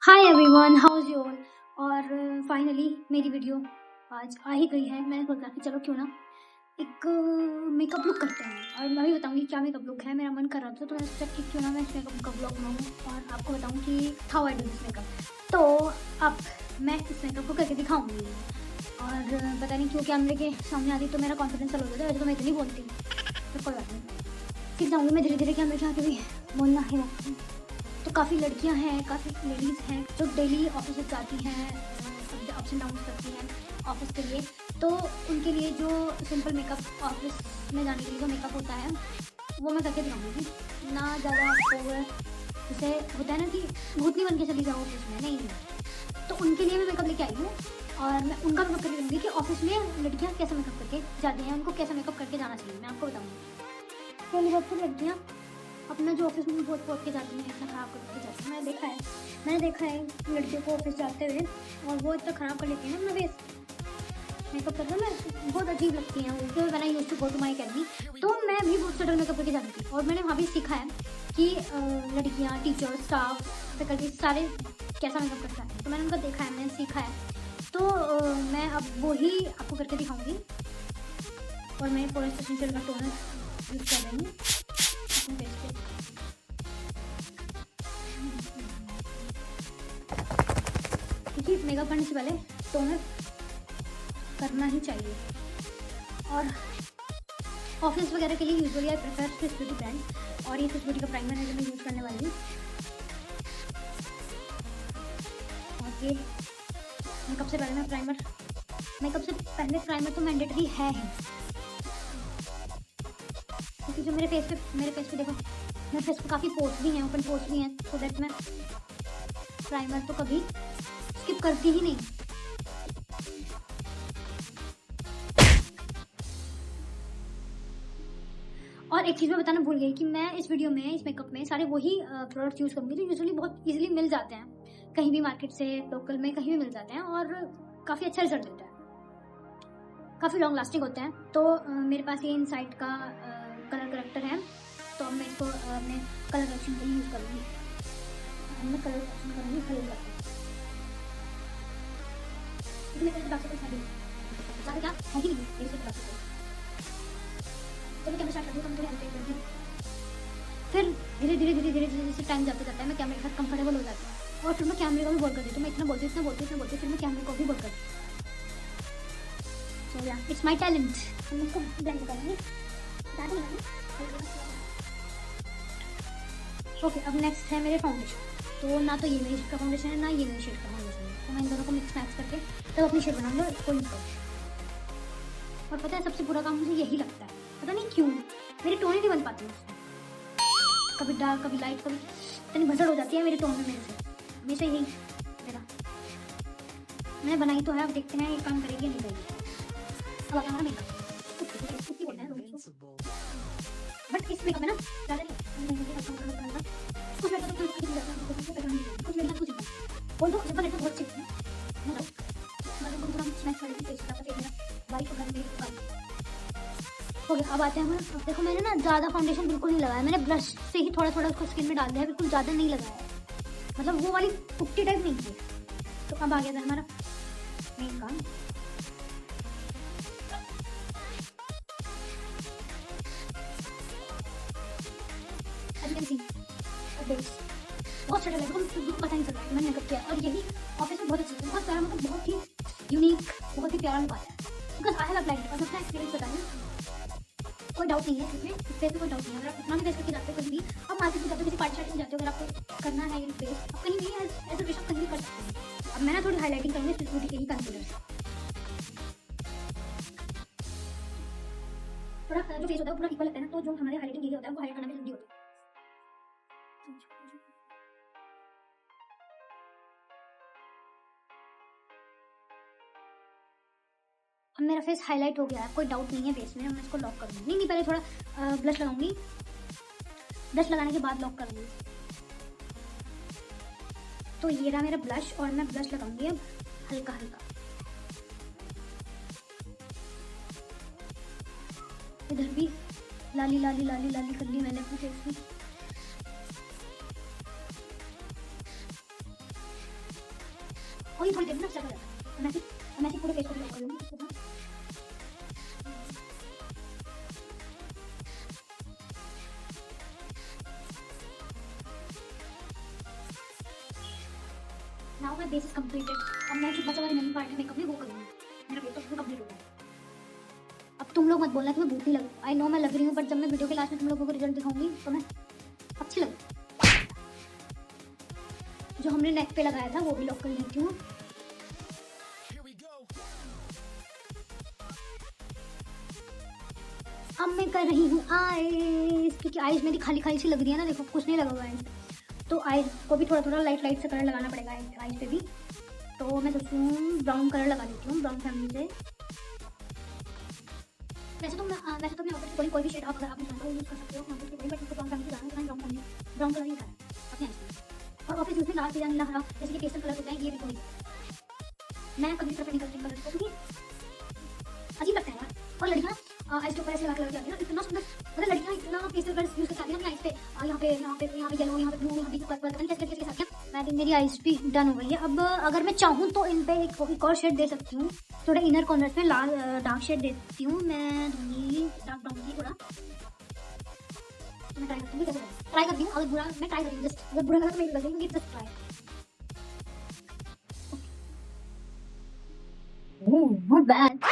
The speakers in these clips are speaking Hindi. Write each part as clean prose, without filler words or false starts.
Hi everyone, house you all. और फाइनली मेरी वीडियो आज आ ही गई है। मैंने सोचा कि चलो क्यों ना एक मेकअप लुक करते हैं, और मैं भी बताऊंगी क्या मेकअप लुक है। मेरा मन कर रहा था तो मैंने सोचा कि क्यों ना मैं इस मेकअप का ब्लॉग बनाऊँ और आपको बताऊँ कि how I do this makeup. तो अब मैं इस मेकअप को करके दिखाऊंगी। और पता नहीं क्यों कैमरे के सामने आती तो मेरा कॉन्फिडेंस चल हो जाता है। वैसे तो मैं इतनी बोलती हूँ, तो कोई बात नहीं, सीख जाऊँगी मैं धीरे धीरे कैमरे के आके भी बोलना ही रहता है। तो काफ़ी लड़कियां हैं, काफ़ी लेडीज़ हैं जो डेली ऑफिस जाती हैं, अप्स एंड डाउन करती हैं ऑफिस के लिए। तो उनके लिए जो सिंपल मेकअप ऑफिस में जाने के लिए जो मेकअप होता है वो मैं करके दिखाऊंगी। ना ज़्यादा ओवर, जैसे होता है ना कि भूतनी बन के चली जाओ ऑफिस में, नहीं। तो उनके लिए मैं मेकअप लेके आई हूँ और मैं उनका मेकअप करके दूँगी कि ऑफिस में लड़कियाँ कैसा मेकअप करके जाती हैं, उनको कैसा मेकअप करके जाना चाहिए, मैं आपको बताऊँगी। पहली बात तो लड़कियाँ अपना जो ऑफिस में बहुत पोत के जाती हैं, इतना ख़राब करके जाती हैं। मैंने देखा है लड़कियों को ऑफिस जाते हुए, और वो इतना ख़राब कर लेती हैं ना अपना फेस मेकअप करना। मैं बहुत अजीब लगती हैं वो। मैंने use to go to my academy, तो मैं भी बहुत सटल मेकअप करके जाती थी, और मैंने वहाँ भी सीखा है कि लड़कियाँ, टीचर, स्टाफ, फैकल्टी सारे कैसा मेकअप करते हैं। तो मैंने उनका देखा है, मैंने सीखा है। तो मैं अब वो ही आपको करके दिखाऊँगी। और मैं फॉरेस्ट एसेंशियल का टोनर यूज़ कर रही हूँ अपने फेस पे, क्योंकि मेकअप करने से पहले टोनर करना ही चाहिए। और ऑफिस वगैरह के लिए usually I prefer Swiss beauty brand, और ये स्विस ब्यूटी का प्राइमर है जो मैं यूज़ करने वाली हूँ। और ये मेकअप से पहले प्राइमर तो मैंडेटरी है ही, क्योंकि जो मेरे फेस पे देखो, मेरे फेस पे काफ़ी पोर्स भी हैं, ओपन पोर्स भी हैं, सो दैट मैं प्राइमर तो कभी स्किप करती ही नहीं। और एक चीज़ मैं बताना भूल गई कि मैं इस वीडियो में, इस मेकअप में सारे वही प्रोडक्ट्स यूज़ करूँगी जो यूजुअली बहुत इजीली मिल जाते हैं, कहीं भी मार्केट से, लोकल में कहीं भी मिल जाते हैं, और काफ़ी अच्छा रिजल्ट देता है, काफ़ी लॉन्ग लास्टिंग होते हैं। तो मेरे पास ये इनसाइट का कलर करेक्टर है, तो अब मैं इसको अपने कलर करेक्शन के लिए यूज़ करूँगी। मैं कलर करेक्शन करूँगी हल्के क्या है ही नहीं। तो मैं कैमरा स्टार्ट कर दूँ, तो मैं फिर धीरे धीरे जैसे टाइम जाता है मैं कैमरे के साथ कंफर्टेबल हो जाती हूँ, और फिर मैं कैमरे को भी बोल कर देती हूँ। मैं इतना बोलती हूँ, फिर मैं कैमरे को भी बोल कर देती हूँ। सो या इट्स माई टैलेंट। हम इसको ब्लेंड करेंगे। ओके, अब नेक्स्ट है मेरे फाउंडेशन। तो ना तो ये मेरी शेड का फाउंडेशन है, ना ये मेरी शेड का फाउंडेशन है, तो मैं इन दोनों को मिक्स मैच करके तब अपनी शेड बनाऊंगा इसको यूज़ करूँ। और पता है सबसे बुरा काम मुझे यही लगता है, पता नहीं क्यों मेरी टोन ही नहीं बन पाती उसमें। कभी डार्क, कभी लाइट, कभी इतनी भसड़ हो जाती है मेरे टोन में मेरे से, हमेशा यही मेरा। मैंने बनाई तो है, अब देखते हैं ये काम करेगी या नहीं करेगी। अब आता हमारा मेकअप, बट इस मेकअप में ना ज़्यादा बोल दो सिंपल बहुत अच्छी हो गया। अब आते हैं हम, अब देखो मैंने ना ज़्यादा फाउंडेशन बिल्कुल नहीं लगाया, मैंने ब्रश से ही थोड़ा थोड़ा उसको स्किन में डाल दिया, बिल्कुल ज़्यादा नहीं लगाया, मतलब वो वाली पुट्टी टाइप नहीं की। तो अब आ गया था हमारा मेन काम। बहुत अच्छा लगा, पता नहीं चला मैंने मेकअप किया, और यही ऑफिस में बहुत अच्छा, बहुत प्यारा, मतलब बहुत ही यूनिक, बहुत ही प्यारा लुक आता है, बिकॉज आई हैव अप्लाइड और अपना एक्सपीरियंस बताया। कोई डाउट नहीं है इसमें, इस फेस में कोई डाउट नहीं है। अगर आप इतना भी फेस करके जाते हो कहीं भी, आप मार्केट में जाते हो, किसी पार्टी शार्टी में जाते हो, अगर आपको करना है ये फेस, आप कहीं भी एज अ कहीं भी कर सकते हैं। अब मैं ना थोड़ी हाईलाइटिंग करूँगी स्विस ब्यूटी के ही कंसीलर से। थोड़ा जो फेस होता है वो पूरा इक्वल लगता है ना, तो जो हमारे हाईलाइटिंग एरिया होता है वो हाईलाइट करना भी जल्दी होता है। अब मेरा फेस हाईलाइट हो गया है, कोई डाउट नहीं है फेस में। मैं इसको लॉक करूँगी, नहीं पहले थोड़ा ब्लश लगाऊंगी, ब्लश लगाने के बाद लॉक करूँगी। तो ये रहा मेरा ब्लश, और मैं ब्लश लगाऊंगी अब हल्का हल्का। इधर भी लाली लाली लाली लाली कर ली मैंने अपने फेस में। ये थोड़ी देर में सेट हो जाता है। मैं पूरे फेस को भी कर लूंगी इसके बाद। Now my base is completed. अब मैं जो बचा वाला रिमेनिंग पार्ट है मेकअप में वो करूंगी। मेरा फेस तो कंप्लीट हो गया। अब तुम लोग मत बोलना कि मैं भूत ही लगूं। आई नो मैं लग रही हूँ, बट जब मैं वीडियो के लास्ट में तुम लोगों को रिजल्ट दिखाऊंगी तो मैं अच्छी लगूं। जो हमने नेक पे लगाया था वो भी लॉक कर लेती हूँ। अब मैं कर रही हूँ आईज, क्योंकि आईज मेरी खाली खाली सी लग रही है ना, देखो कुछ नहीं लगा हुआ है, तो आईज को भी थोड़ा थोड़ा लाइट लाइट से कलर लगाना पड़ेगा आईज पे भी। तो मैं सोचती हूँ ब्राउन कलर लगा लेती हूँ, ब्राउन फैमिली से। वैसे तो मैं ऑफिस कोई भी शेड आप अगर आप चाहते हो यूज कर सकते हो, ऑफिस कोई, बट ब्राउन फैमिली जाना है, ब्राउन कलर ही था अपने आईज पे। और ऑफिस में लाल पीला नीला हरा जैसे कि पेस्टल कलर होते हैं, ये भी कोई मैं कभी प्रेफर नहीं करती कलर को, क्योंकि अजीब लगता है यार। और लड़कियां आइस के ऊपर ऐसे लगा के जाती है ना, इतना सुंदर, मतलब लड़कियां इतना पेस्टल कलर यूज करती है ना आइस पे, यहाँ पे येलो, यहाँ पे ब्लू, यहाँ पे पर्पल, पता नहीं कैसे कैसे आती है। मैं मेरी आइस भी डन हो गई है। अब अगर मैं चाहूँ तो इन पे एक और शेड दे सकती हूँ, थोड़े इनर कॉर्नर्स में लाल डार्क शेड दे सकती हूँ। मैं दूंगी डार्क ब्राउन की थोड़ा, मैं ट्राई करती हूँ कैसे ट्राई करती हूँ। अगर बुरा मैं ट्राई करती हूँ, जस्ट अगर बुरा लगा तो मेरी लगेगी, जस्ट ट्राई। Not bad.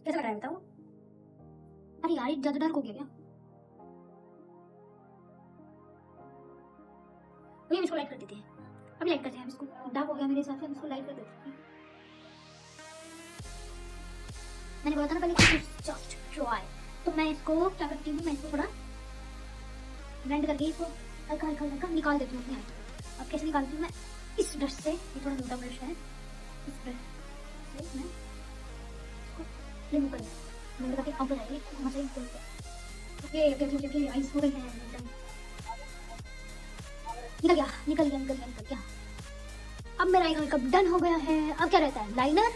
कैसा लग रहा है बताओ? अरे यार ज्यादा डार्क हो गया क्या? भैया इसको लाइट कर देते हैं, अभी लाइट करते हैं। इसको डार्क हो गया मेरे हिसाब से, हम इसको लाइट कर देते हैं। मैंने बोला था ना पहले जस्ट ट्राई, तो मैं इसको क्या करती हूँ, मैं इसको थोड़ा ब्लेंड करके इसको हल्का हल्का हल्का निकाल देती हूँ अपने हाथ। अब कैसे निकालती हूँ मैं? इस ब्रश से, ये थोड़ा मोटा ब्रश है, इस ब्रश से मैं रिमूव कर मैंने कहा कि आउट हो जाएगी वहाँ से। ओके आइस हो गई है, निकल गया। अब मेरा आई मेकअप डन हो गया है। अब क्या रहता है, लाइनर।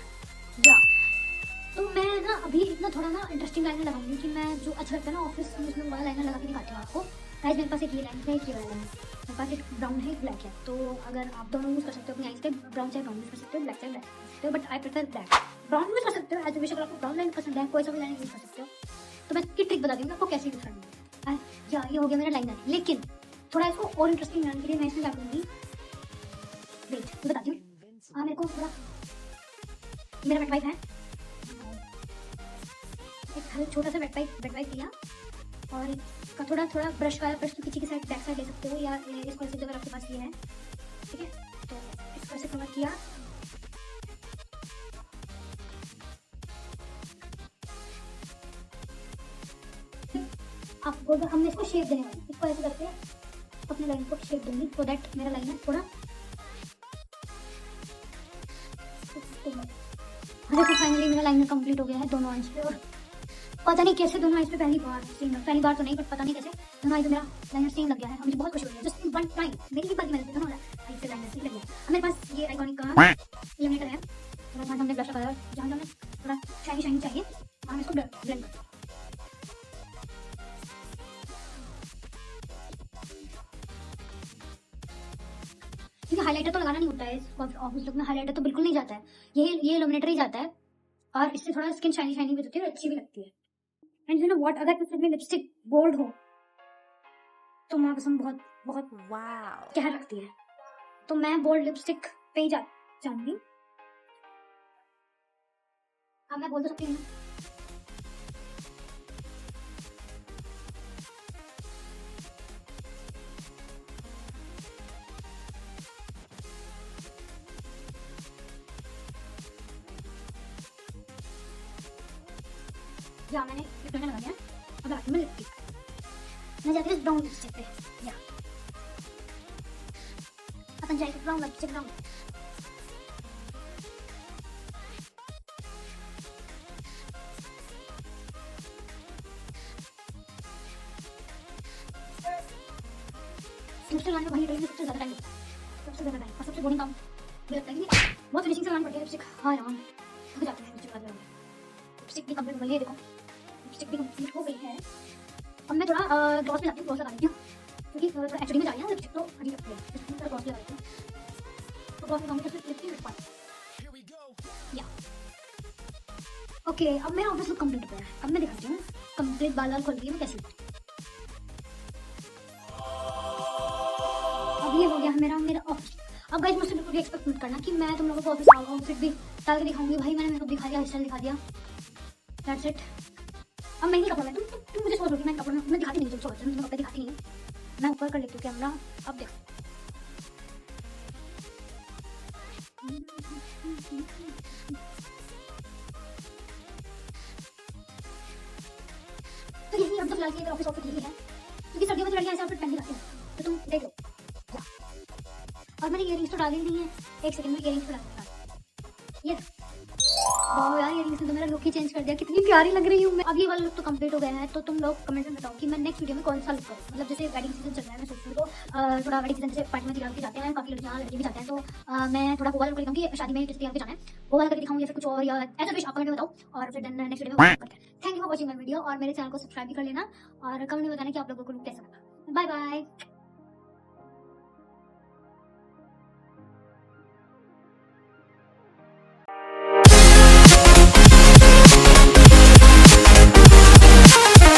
या तो मैं ना अभी इतना थोड़ा ना इंटरेस्टिंग लाइनर लगाऊंगी कि मैं जो अच्छा लगता है ना ऑफिस में, उसमें वाला लाइनर लगा के दिखाती हूँ आपको। गाइस मेरे पास एक ये लाइनर है, एक ये वाला लाइनर, मेरे पास एक ब्राउन है, एक ब्लैक है। तो अगर आप दोनों यूज कर सकते हो अपनी आइस पे, ब्राउन चाहे ब्राउन यूज कर सकते हो, ब्लैक चाहे ब्लैक यूज कर सकते हो, but I prefer black. Brown use कर सकते हो एज विश, अगर आपको ब्राउन लाइन पसंद है, कोई सा भी लाइन यूज कर सकते हो। तो मैं इसकी ट्रिक बताती हूँ आपको कैसे यूज करनी है। या ये हो गया मेरा लाइनर, लेकिन थोड़ा इसको और इंटरेस्टिंग बनाने के लिए मैं इसमें क्या करूँगी, वेट बताती हूँ। हाँ मेरे को थोड़ा मेरा वेट वाइप है, एक छोटा सा वेट वाइप लिया, और इसका थोड़ा थोड़ा ब्रश के पीछे की साइड, बैक साइड ले सकते हो, या इसको ऐसे अगर आपके पास ये है, ठीक है, तो इसको ऐसे कवर किया। आपको हमने इसको शेप देने वाली, इसको ऐसे करके अपने लाइन को शेप दूंगी, सो दैट मेरा लाइनर थोड़ा देखो फाइनली मेरा लाइनर कंप्लीट हो गया है दोनों आइज पे। और पता नहीं कैसे दोनों आइज पे पहली बार तो नहीं, बट पता नहीं कैसे दोनों आइज पे मेरा लाइनर सेम लग गया है। मुझे बहुत खुशी हो रही है, जस्ट वन टाइम मेरी भी बाकी मैंने दोनों आइज पे लाइनर सेम लग गया। अब मेरे पास ये आइकॉनिक का इल्यूमिनेटर है, थोड़ा हमने ब्रश लगाया, जहाँ हमें थोड़ा शाइनी चाहिए हम इसको ब्लेंड करते हैं। क्योंकि हाइलाइटर तो लगाना नहीं होता है ऑफिस लुक में, हाइलाइटर तो बिल्कुल नहीं जाता है, ये इल्यूमिनेटर ही जाता है, और इससे थोड़ा स्किन शाइनी भी होती है और अच्छी भी लगती है। एंड यू नो व्हाट, अगर इसमें लिपस्टिक बोल्ड हो तो माँ कसम बहुत बहुत कहर लगती है, तो मैं बोल्ड लिपस्टिक पे ही जाऊंगी। अब मैं बोल तो सकती हूँ या मैंने लिपस्टिक लगा दिया। अब आती हूँ मैं लिपस्टिक, मैं जाती हूँ ब्राउन लिपस्टिक पे, या अपन जाएंगे ब्राउन लिपस्टिक। ब्राउन लिपस्टिक लगाने में वही टाइम सबसे ज़्यादा टाइम लगता है, सबसे ज़्यादा टाइम, और सबसे बोरिंग काम मुझे लगता है कि बहुत फिनिशिंग से लगानी पड़ती है लिपस्टिक। हाँ यार थक जाते हैं लिपस्टिक लगाते हैं। लिपस्टिक भी कंप्लीट हो गई है, देखो लिपस्टिक भी कंप्लीट हो गई है। अब मैं थोड़ा ग्लॉस में जाती हूँ, ग्लॉस लगा लेती हूँ, क्योंकि थोड़ा एक्चुअली में जा रही है लिपस्टिक तो अजीब लगती है, इसमें थोड़ा ग्लॉस लगा लेती हूँ। तो आपको ऑफिस जाऊंगी तो सिर्फ 15 मिनट बाद या ओके। अब मेरा ऑफिस लुक कंप्लीट हो गया है। अब मैं दिखाती हूँ कंप्लीट बाल खोल रही है मैं कैसे। अब ये हो गया मेरा मेरा ऑफिस। अब गाइस मुझसे बिल्कुल एक्सपेक्ट मत करना कि मैं तुम लोगों को ऑफिस आउटफिट भी डाल के दिखाऊंगी। भाई मैंने मेकअप दिखा दिया, हेयर स्टाइल दिखा दिया, दैट्स इट। अब मैं ही कपड़ा में तुम मुझे सोच रही मैं कपड़ा में दिखाती नहीं, तुम सोच रहे हो कपड़े दिखाती नहीं है। मैं ऊपर कर लेती हूँ कैमरा। अब देखो तो यही अब तो फिलहाल के ऑफिस आउटफिट यही है, क्योंकि सर्दियों में लड़कियां ऐसे आउटफिट पहन के जाती हैं तो तुम देख लो। और मैंने इयरिंग्स तो डाली नहीं है, एक सेकंड में इयरिंग्स तो डाल ये वाओ यार, इयरिंग्स ने तो मेरा लुक ही चेंज कर दिया, कितनी प्यारी लग रही हूँ मैं। अब ये वाला लुक तो कंप्लीट हो गया है, तो तुम लोग कमेंट में बताओ कि मैं नेक्स्ट वीडियो में कौन सा लुक करूँ। मतलब जैसे वेडिंग सीजन चल रहा है, मैं सोच रही हूँ तो थोड़ा वेडिंग सीजन जैसे पार्टी में तैयार के जाते हैं, काफी लड़कियां लड़के भी जाते हैं, तो मैं थोड़ा वो वाला लुक दिखाऊंगी कि शादी में किस तैयार के जाना है, वो वाला करके दिखाऊंगी या फिर कुछ और, या ऐसा कुछ आप कमेंट में बताओ और फिर देन नेक्स्ट वीडियो में करते हैं। Thank you for watching my video और मेरे चैनल को सब्सक्राइब भी कर लेना और कमेंट में बताना कि आप लोगों को लुक कैसा लगा। Bye bye.